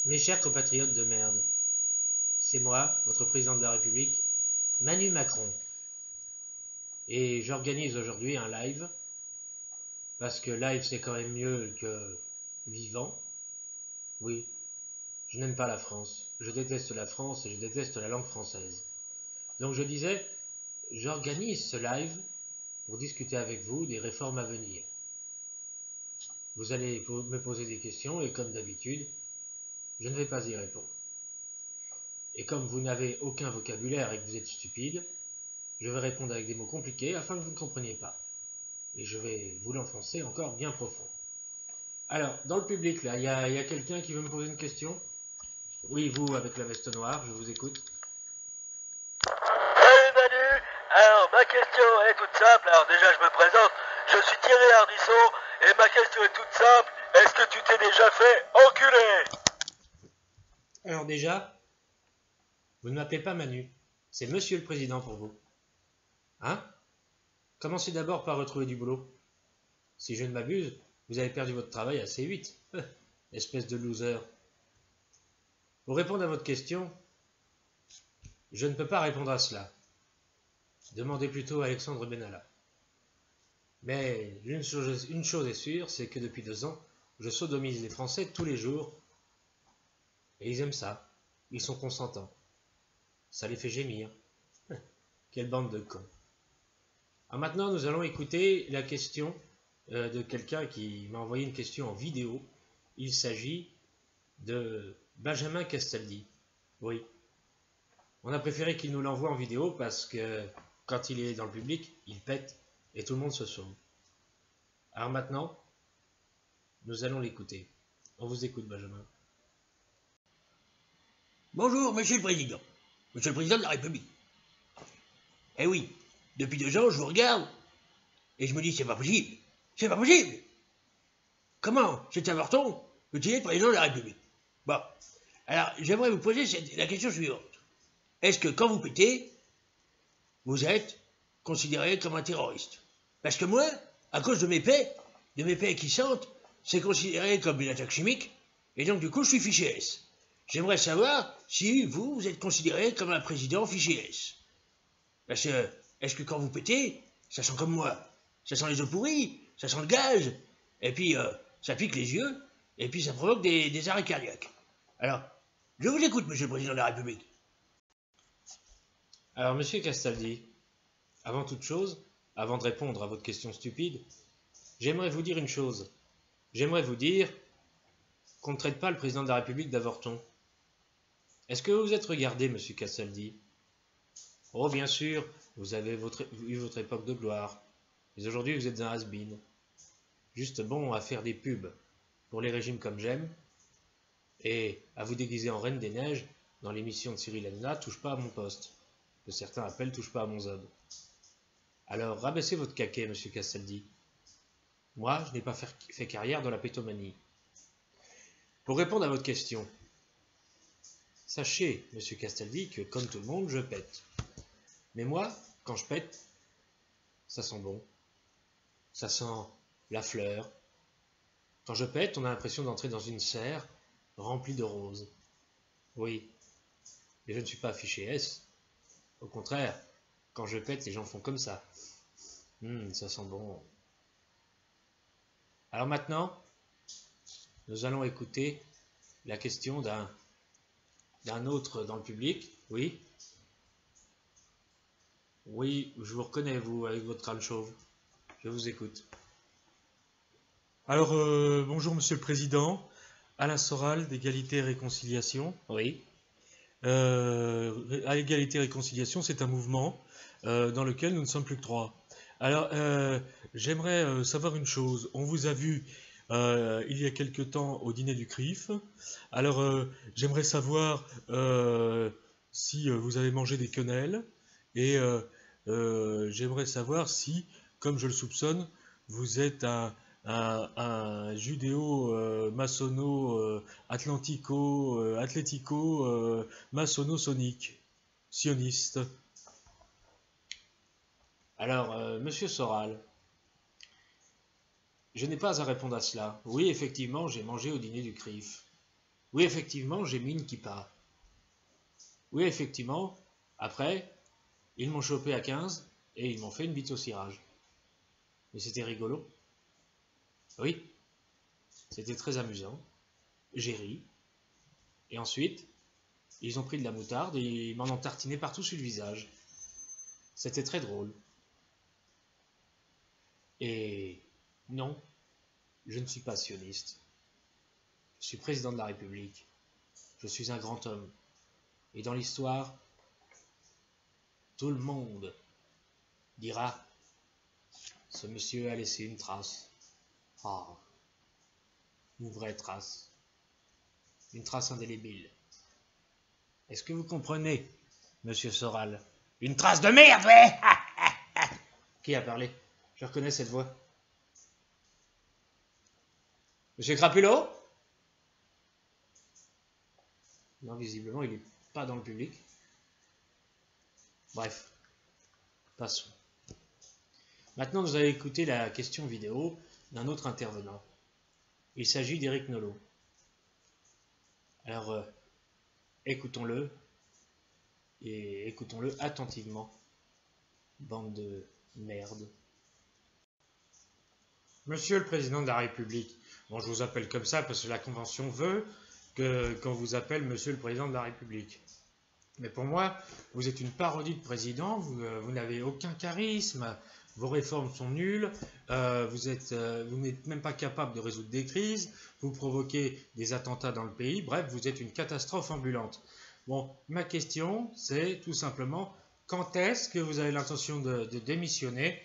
Mes chers compatriotes de merde, c'est moi, votre président de la République, Manu Macron. Et j'organise aujourd'hui un live, parce que live c'est quand même mieux que vivant. Oui, je n'aime pas la France, je déteste la France et je déteste la langue française. Donc je disais, j'organise ce live pour discuter avec vous des réformes à venir. Vous allez me poser des questions et comme d'habitude, je ne vais pas y répondre. Et comme vous n'avez aucun vocabulaire et que vous êtes stupide, je vais répondre avec des mots compliqués afin que vous ne compreniez pas. Et je vais vous l'enfoncer encore bien profond. Alors, dans le public, là, il y a quelqu'un qui veut me poser une question? Oui, vous, avec la veste noire, je vous écoute. Salut Manu. Alors ma question est toute simple. Alors déjà je me présente, je suis Thierry Ardisson et ma question est toute simple. Est-ce que tu t'es déjà fait enculer? Alors déjà, vous ne m'appelez pas Manu, c'est Monsieur le Président pour vous. Hein? Commencez d'abord par retrouver du boulot. Si je ne m'abuse, vous avez perdu votre travail assez vite. Espèce de loser. Pour répondre à votre question, je ne peux pas répondre à cela. Demandez plutôt à Alexandre Benalla. Mais une chose est sûre, c'est que depuis 2 ans, je sodomise les Français tous les jours. Et ils aiment ça. Ils sont consentants. Ça les fait gémir. Quelle bande de cons. Alors maintenant, nous allons écouter la question de quelqu'un qui m'a envoyé une question en vidéo. Il s'agit de Benjamin Castaldi. Oui. On a préféré qu'il nous l'envoie en vidéo parce que quand il est dans le public, il pète et tout le monde se sauve. Alors maintenant, nous allons l'écouter. On vous écoute, Benjamin. Bonjour, Monsieur le Président de la République. Eh oui, depuis 2 ans, je vous regarde, et je me dis, c'est pas possible. Comment cet avorton peut-il être président de la République? Bon, alors, j'aimerais vous poser la question suivante. Est-ce que quand vous pétez, vous êtes considéré comme un terroriste? Parce que moi, à cause de mes paix qui sentent, c'est considéré comme une attaque chimique, et donc du coup, je suis fiché S. J'aimerais savoir si vous êtes considéré comme un président fiché S. Parce que, est-ce que quand vous pétez, ça sent comme moi? Ça sent les eaux pourries, ça sent le gaz, et puis ça pique les yeux, et puis ça provoque des arrêts cardiaques. Alors, je vous écoute, Monsieur le Président de la République. Alors, Monsieur Castaldi, avant toute chose, avant de répondre à votre question stupide, j'aimerais vous dire une chose. J'aimerais vous dire qu'on ne traite pas le président de la République d'avorton. Est-ce que vous vous êtes regardé, Monsieur Castaldi? Oh, bien sûr, vous avez eu votre époque de gloire, mais aujourd'hui vous êtes un has-been. Juste bon à faire des pubs pour les régimes comme j'aime, et à vous déguiser en Reine des Neiges dans l'émission de Cyril Hanouna, Touche pas à mon poste, que certains appellent Touche pas à mon zob. Alors rabaissez votre caquet, Monsieur Castaldi. Moi, je n'ai pas fait carrière dans la pétomanie. Pour répondre à votre question, sachez, Monsieur Castaldi, que comme tout le monde, je pète. Mais moi, quand je pète, ça sent bon. Ça sent la fleur. Quand je pète, on a l'impression d'entrer dans une serre remplie de roses. Oui, mais je ne suis pas fiché S. Au contraire, quand je pète, les gens font comme ça. Ça sent bon. Alors maintenant, nous allons écouter la question d'un autre dans le public. Oui. Oui, je vous reconnais, vous, avec votre crâne chauve. Je vous écoute. Alors, bonjour Monsieur le Président, Alain Soral d'Égalité et Réconciliation. Oui. À Égalité et Réconciliation, c'est un mouvement dans lequel nous ne sommes plus que 3. Alors, j'aimerais savoir une chose. On vous a vu il y a quelque temps au dîner du CRIF. Alors, j'aimerais savoir si vous avez mangé des quenelles et j'aimerais savoir si, comme je le soupçonne, vous êtes un judéo-maçonno atlético maçonno-sonique, sioniste. Alors, Monsieur Soral, je n'ai pas à répondre à cela. Oui, effectivement, j'ai mangé au dîner du CRIF. Oui, effectivement, j'ai mis une kippa. Oui, effectivement, après, ils m'ont chopé à 15 et ils m'ont fait une bite au cirage. Mais c'était rigolo. Oui, c'était très amusant. J'ai ri. Et ensuite, ils ont pris de la moutarde et ils m'en ont tartiné partout sur le visage. C'était très drôle. Et non, je ne suis pas sioniste. Je suis président de la République. Je suis un grand homme. Et dans l'histoire, tout le monde dira, ce monsieur a laissé une trace. Ah, une vraie trace. Une trace indélébile. Est-ce que vous comprenez, monsieur Soral? Une trace de merde, ouais. Qui a parlé? Je reconnais cette voix. Monsieur Crapulot? Non, visiblement, il n'est pas dans le public. Bref, passons. Maintenant, nous allons écouter la question vidéo d'un autre intervenant. Il s'agit d'Éric Nolot. Alors, écoutons-le, et écoutons-le attentivement. Bande de merde. Monsieur le Président de la République, bon, je vous appelle comme ça parce que la Convention veut qu'on vous appelle Monsieur le Président de la République. Mais pour moi, vous êtes une parodie de président, vous n'avez aucun charisme, vos réformes sont nulles, vous n'êtes même pas capable de résoudre des crises, vous provoquez des attentats dans le pays, bref, vous êtes une catastrophe ambulante. Bon, ma question, c'est tout simplement, quand est-ce que vous avez l'intention de démissionner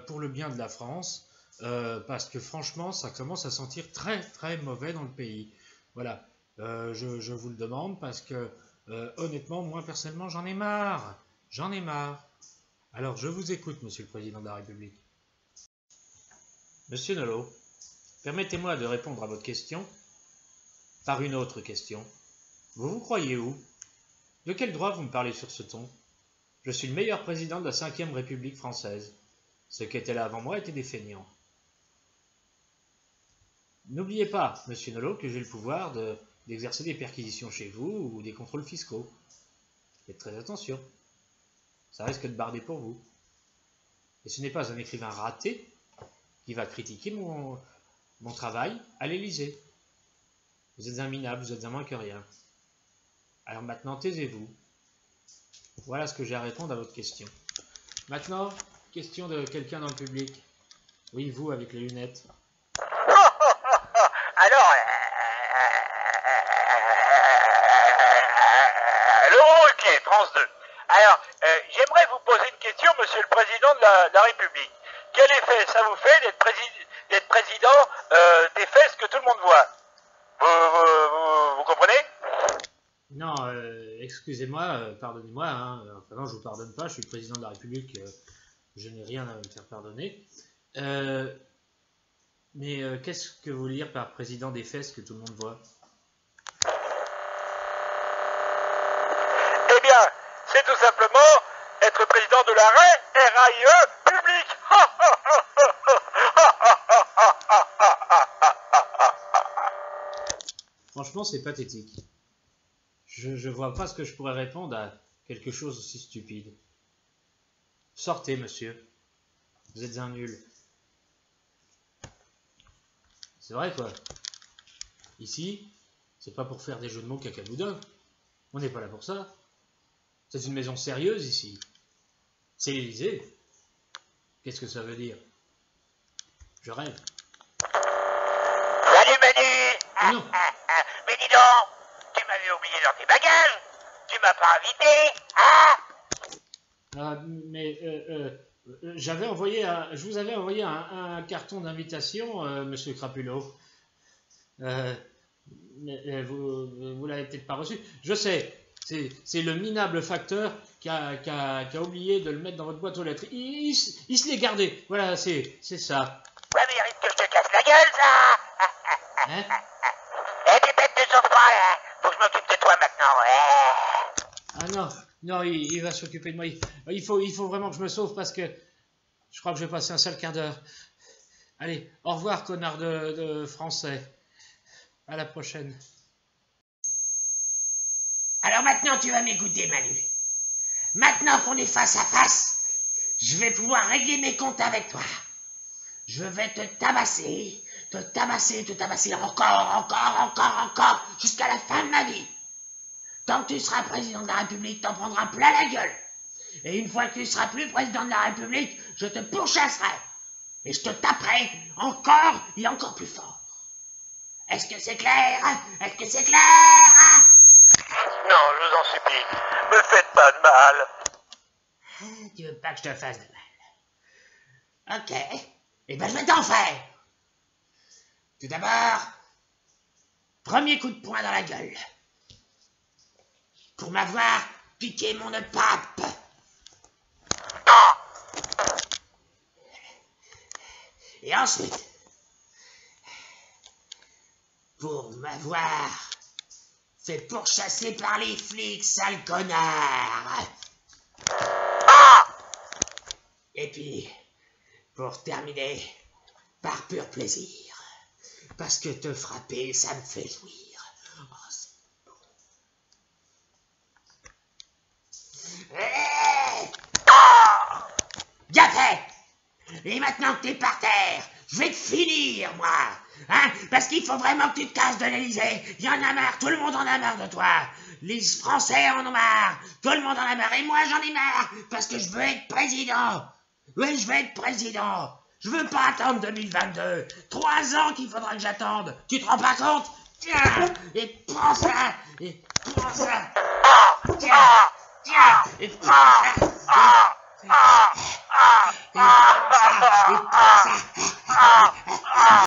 pour le bien de la France, parce que franchement, ça commence à sentir très très mauvais dans le pays. Voilà, je vous le demande parce que honnêtement, moi personnellement, j'en ai marre. J'en ai marre. Alors, je vous écoute, Monsieur le Président de la République. Monsieur Nolot, permettez-moi de répondre à votre question par une autre question. Vous vous croyez où? De quel droit vous me parlez sur ce ton? Je suis le meilleur président de la 5e République française. Ceux qui étaient là avant moi étaient des feignants. N'oubliez pas, Monsieur Nolot, que j'ai le pouvoir d'exercer des perquisitions chez vous ou des contrôles fiscaux. Faites très attention. Ça risque de barder pour vous. Et ce n'est pas un écrivain raté qui va critiquer mon travail à l'Élysée. Vous êtes un minable, vous êtes un moins que rien. Alors maintenant, taisez-vous. Voilà ce que j'ai à répondre à votre question. Maintenant, question de quelqu'un dans le public. Oui, vous, avec les lunettes. Alors, Laurent Ruquier, France 2. Alors, j'aimerais vous poser une question, Monsieur le Président de la République. Quel effet ça vous fait d'être président des fesses que tout le monde voit? Vous comprenez? Non, excusez-moi, pardonnez-moi, hein. Enfin non, je vous pardonne pas, je suis le président de la République, je n'ai rien à me faire pardonner. Mais qu'est-ce que vous voulez dire par président des fesses que tout le monde voit? Eh bien, c'est tout simplement être président de la RAIE public. Franchement, c'est pathétique. Je vois pas ce que je pourrais répondre à quelque chose aussi stupide. Sortez, monsieur. Vous êtes un nul. C'est vrai, quoi. Ici, c'est pas pour faire des jeux de mots cacaboudins. On n'est pas là pour ça. C'est une maison sérieuse, ici. C'est l'Élysée. Qu'est-ce que ça veut dire? Je rêve. Salut Manu. Non. Mais dis donc, tu m'avais oublié dans tes bagages. Tu m'as pas invité, Mais je vous avais envoyé un carton d'invitation, Monsieur Crapulot. Mais vous l'avez peut-être pas reçu. Je sais, c'est le minable facteur qui a oublié de le mettre dans votre boîte aux lettres. Il se l'est gardé. Voilà, c'est ça. Ouais, mais il risque que je te casse la gueule, ça. Hein? Eh, t'es tête de sauve pas, là. Faut que je m'occupe de toi maintenant, ouais. Ah non, il va s'occuper de moi. Il faut vraiment que je me sauve parce que je crois que je vais passer un sale quart d'heure. Allez, au revoir, connard de français. À la prochaine. Alors maintenant, tu vas m'écouter, Manu. Maintenant qu'on est face à face, je vais pouvoir régler mes comptes avec toi. Je vais te tabasser, encore, jusqu'à la fin de ma vie. Tant que tu seras président de la République, t'en prendras plein la gueule. Et une fois que tu seras plus président de la République, je te pourchasserai. Et je te taperai encore et encore plus fort. Est-ce que c'est clair? Est-ce que c'est clair? Non, je vous en supplie, me faites pas de mal. Tu veux pas que je te fasse de mal? Ok. Eh ben, je vais t'en faire. Tout d'abord, premier coup de poing dans la gueule. Pour m'avoir piqué mon pape. Et ensuite, pour m'avoir fait pourchasser par les flics, sale connard. Et puis, pour terminer, par pur plaisir, parce que te frapper, ça me fait jouir. Oh, c'est bon. Bien fait! Et maintenant que t'es par terre, je vais te finir, moi. Hein? Parce qu'il faut vraiment que tu te casses de l'Élysée. Il y en a marre, tout le monde en a marre de toi. Les Français en ont marre, tout le monde en a marre. Et moi, j'en ai marre, parce que je veux être président. Oui, je veux être président. Je veux pas attendre 2022. 3 ans qu'il faudra que j'attende. Tu te rends pas compte? Tiens, et prends ça, et prends ça. Tiens, et prends ça. Et prends ça, et prends ça.